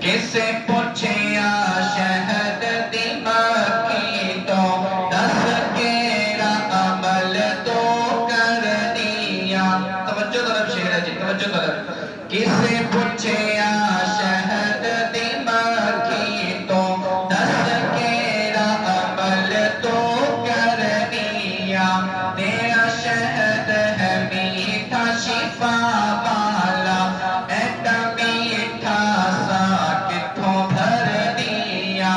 کسے پوچھیا شہد دی مکھی تو تذکرہ عمل تو کر دیا. توجہ طرف شعر ہے جی، توجہ طرف. کسے پوچھیا شہد دی مکھی تو تذکرہ عمل تو کر دیا. تیرا شہد ہے میٹھا شفا والا، ایڈا میٹھا سا کتھوں بھر دیا.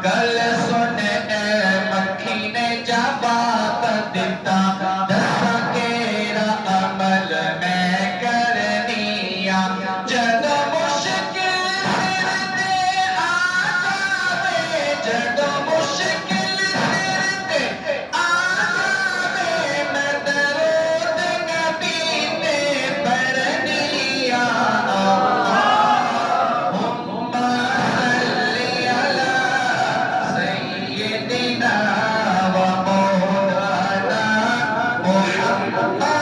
گل سن اے مکھی نے جواب دیتا، دساں کیڑا عمل میں کر دیا. جدوں مشکل سر تے آ جاوے، جدوں مشکل سر تے آ جاوے، میں درود نبی تے پڑھ دیا. اللہم صلی علی سیدنا و مولانا محمد.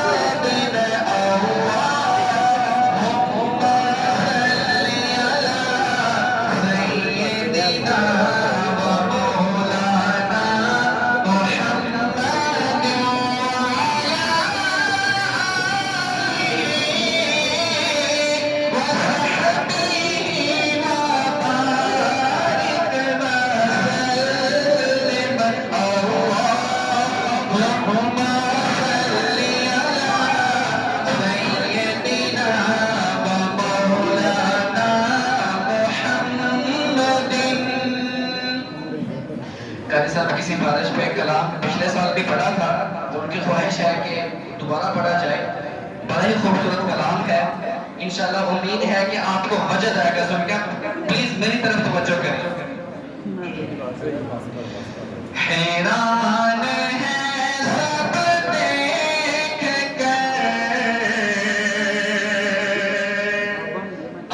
قاری صاحب کی سفارش پہ کلام پچھلے سال بھی پڑھا تھا، تو ان کی خواہش ہے کہ دوبارہ پڑھا جائے. بڑا ہی خوبصورت کلام ہے. انشاءاللہ امید ہے کہ آپ کو وجد آئے گا سن کے. پلیز میری طرف توجہ کریں. حیران ہے سب دیکھ کر،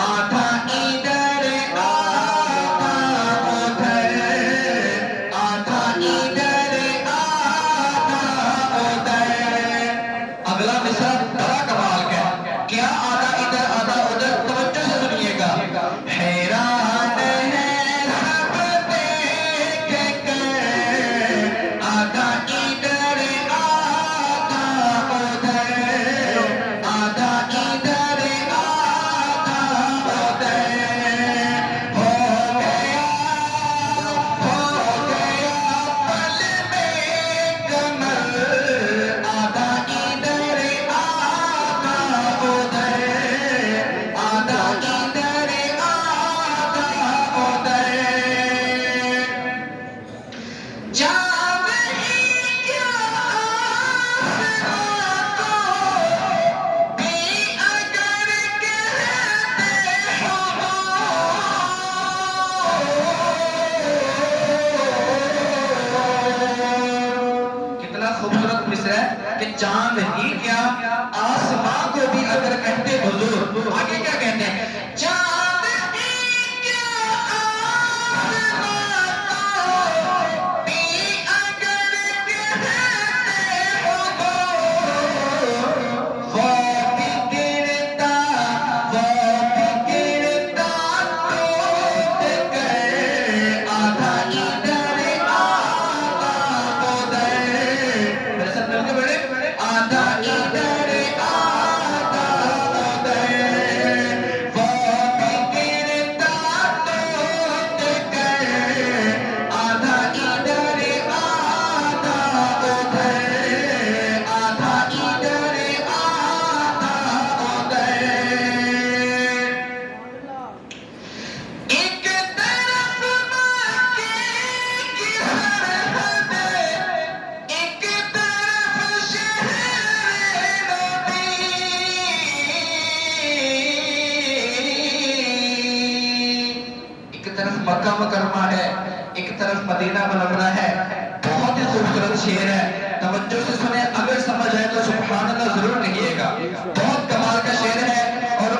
آدھا ادھر آدھا ادھر، آدھا ادھر آدھا ادھر. اگلا مصرع بڑا کمال کا ہے. کیا آدھا ادھر آدھا ادھر؟ توجہ سے سنیے گا. حیران ہے سب دیکھ کر، آدھا ادھر آدھا ادھر، آدھا ادھر آدھا ادھر. ہو گیا پل میں کمر، آدھا ادھر آدھا مکہ مکرمہ ہے، ایک طرف مدینہ منورہ ہے. بہت ہی خوبصورت شعر ہے، توجہ سے سنیں، اگر سمجھ آئے تو سبحان اللہ ضرور کہیے گا. بہت کمال کا شعر ہے اور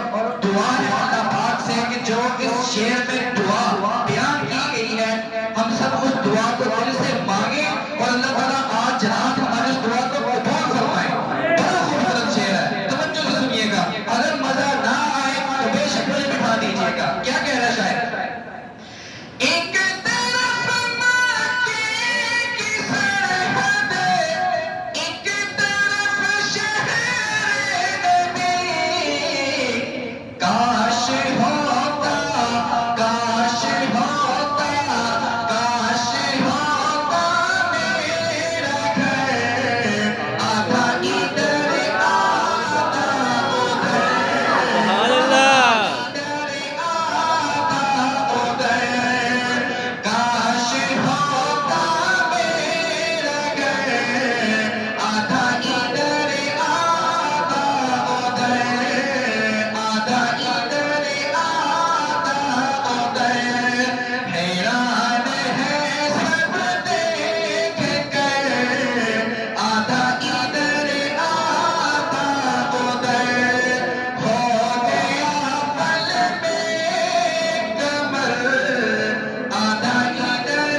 دعا ہے اللہ پاک سے کہ جو اس شعر میں دعا بیان کی گئی ہے ہم سب اس دعا کو دل سے مانگیں اور اللہ تعالیٰ آج رات ہماری اس دعا کو قبول فرمائے. بڑا خوبصورت شعر ہے، توجہ سے سنیے گا. اگر مزہ نہ آئے تو بے شک مجھے بٹھا دیجیے گا. کیا کہہ رہا ہے شاعر؟ ایک طرف مکے کی سرحد، ایک طرف شہر نبی، کاش ہوتا، کاش ہوتا، کاش ہوتا میرا گھر، آدھا ادھر آدھا سبحان اللہ. کاش ہوتا میرا گھر، آدھا ادھر آدھا ادھر، آدھا ادھر آدھا ادھر. حیران ہے سب دیکھ کر، آدھا ادھر آدھا ادھر، ہو گیا پل میں کمر، آدھا ادھر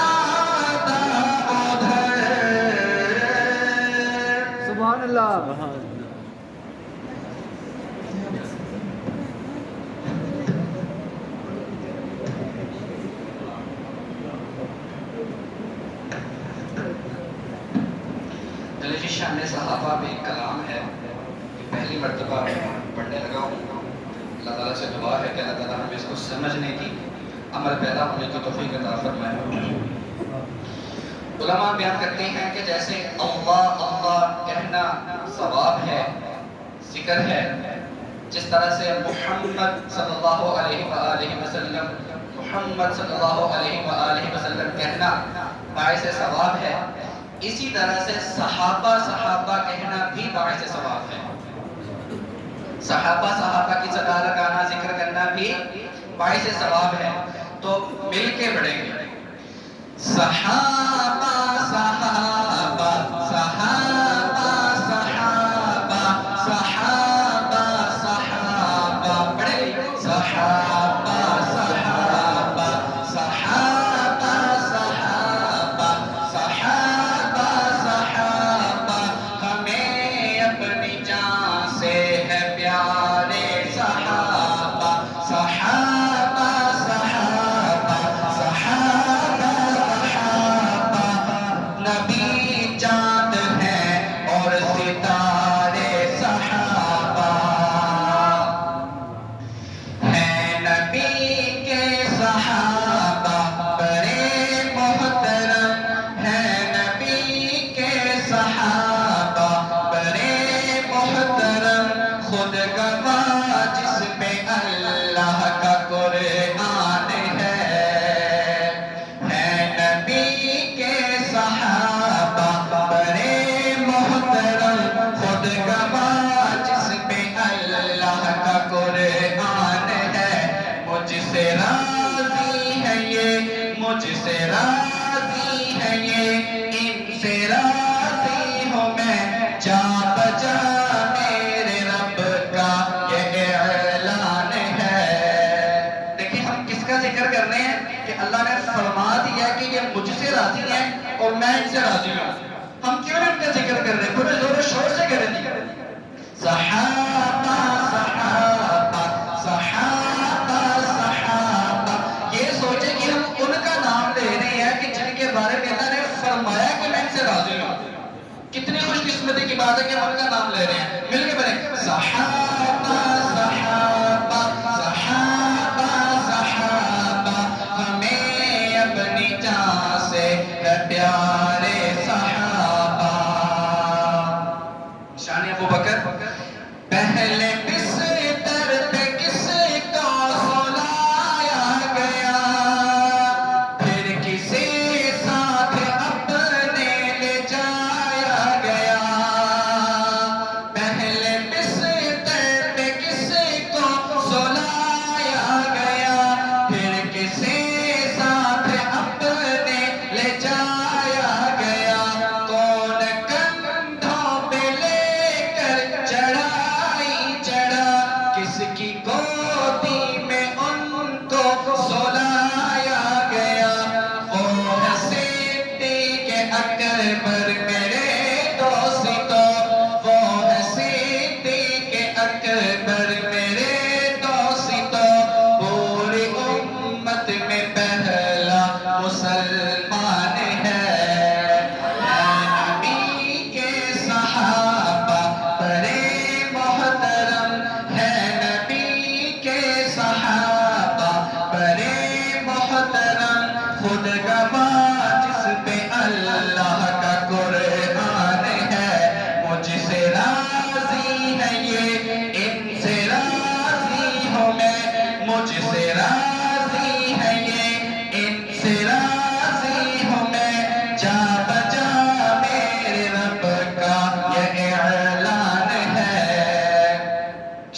آدھا ادھر. سبحان اللہ. سبحان اللہ. چلے جی، شان صحابہ میں ایک کلام ہے کہ پہلی مرتبہ پڑھنے لگا ہوں. اللہ تعالیٰ سے دعا ہے کہ اللہ تعالیٰ ہمیں اس کو سمجھنے کی، عمل پیدا ہونے کی توفیق عطا فرمائے. علماء بیان کرتے ہیں کہ جیسے اللہ اللہ کہنا ثواب ہے، ذکر ہے، جس طرح سے محمد صلی اللہ علیہ وآلہ وسلم، محمد صلی اللہ علیہ وآلہ وسلم کہنا باعث ثواب ہے، اسی طرح سے صحابہ صحابہ کہنا بھی باعث ثواب ہے. صحابہ صحابہ کی صدا لگانا، ذکر کرنا بھی باعث ثواب ہے. تو مل کے پڑھیں گے. صحابہ صحابہ صحابہ صحابہ صحابہ صحابہ، پڑھیں گے. صحابہ صحابہ صحابہ صحابہ صحابہ صحابہ، ہمیں اپنی جان سے ہے پیارے صحابہ. صحابہ صحابہ صحابہ صحابہ، نبی چاند ہے اور ستارے صحابہ ہیں. نبی کے صحابہ بڑے محترم ہیں، نبی کے صحابہ بڑے محترم. خود گواہ جس پہ اللہ کا قرآن ہے نبی کے صحابہ بڑے محترم. خود گواہ جس پہ اللہ کا قرآن ہے. مجھ سے راضی ہے یہ، مجھ سے راضی ہے یہ، ان سے راضی ہوں میں، جا بجا میرے رب کا یہ اعلان ہے. دیکھیں ہم کس کا ذکر کر رہے ہیں کہ اللہ نے فرما دیا کہ یہ مجھ سے راضی ہیں اور میں ان سے راضی ہوں. ہم کیوں ان کا ذکر کر رہے ہیں؟ پورے زور و شور سے کریں گے. صحابہ صحابہ صحابہ صحابہ، یہ سوچیں کہ ہم ان کا نام لے رہے ہیں کہ جن کے بارے میں اللہ نے فرمایا کہ میں ان سے راضی ہوں. کتنی خوش قسمتی کی بات ہے کہ ہم ان کا نام لے رہے ہیں. مل کے بولیں صحابہ صحابہ صحابہ صحابہ، ہمیں اپنی جان سے ہے پیارے صحابہ. شان ابو بکر. پہلے بستر پہ کس کو سلایا گیا، پھر کسی ساتھ اپنے لے جایا گیا. پہلے بستر پہ کس کو سلایا گیا، پھر کسی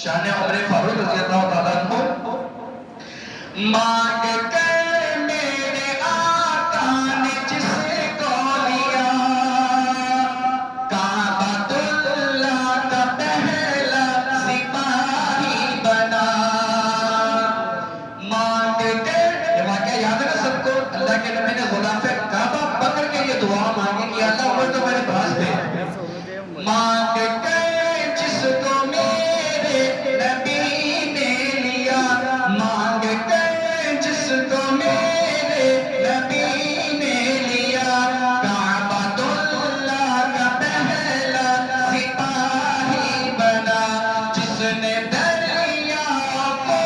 شان عمر فاروق رضی اللہ تعالیٰ عنہ، مانگ کر میرے آقا نے جس کو لیا، کعبۃ اللہ کا پہلا سپاہی بنا، مانگ کر، یہ واقعہ یاد ہے نا سب کو، اللہ کے نبی نے غلاف کعبہ پکڑ کے یہ دعا مانگی کہ اللہ عمر تو میرے پاس دے، مانگ کر جس کو میرے نبی نے لیا، مانگ کر جس کو میرے نبی نے لیا، کعبۃ اللہ کا پہلا سپاہی بنا، جس نے دریا کو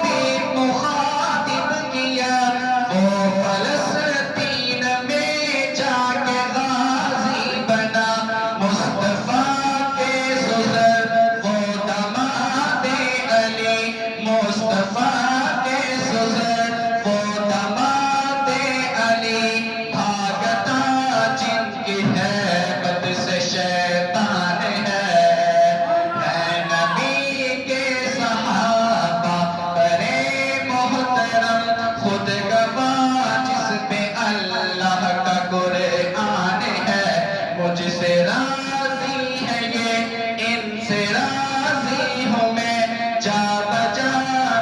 بھی مخاطب کیا، وہ فلسطین میں جا کے غازی بنا، مصطفیٰ کے سزر وہ دماد علی، مصطفیٰ کے سزر وہ دماد علی، بھاگتا جن کی ہیبت سے شیطان ہے نبی کے صحابہ بڑے محترم، خود گواہ جس پہ اللہ کا قرآن ہے، مجھ سے راضی ہے یہ ان سے راضی ہوں میں، جا بجا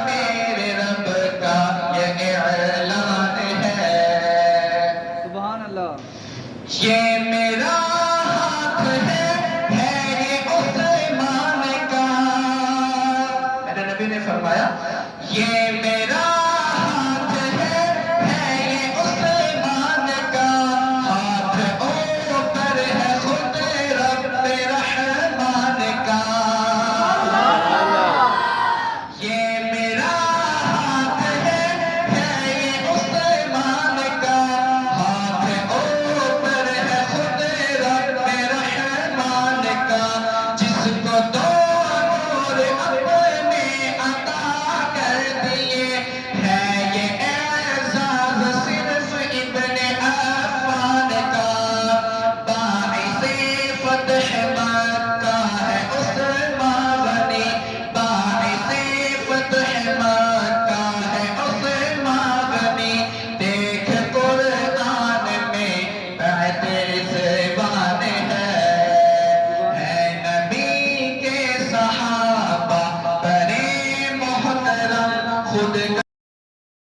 میرے رب کا یہ اعلان ہے، سبحان اللہ. یہ میرا ہاتھ ہے یہ عثمان کا، میرے نبی نے فرمایا یہ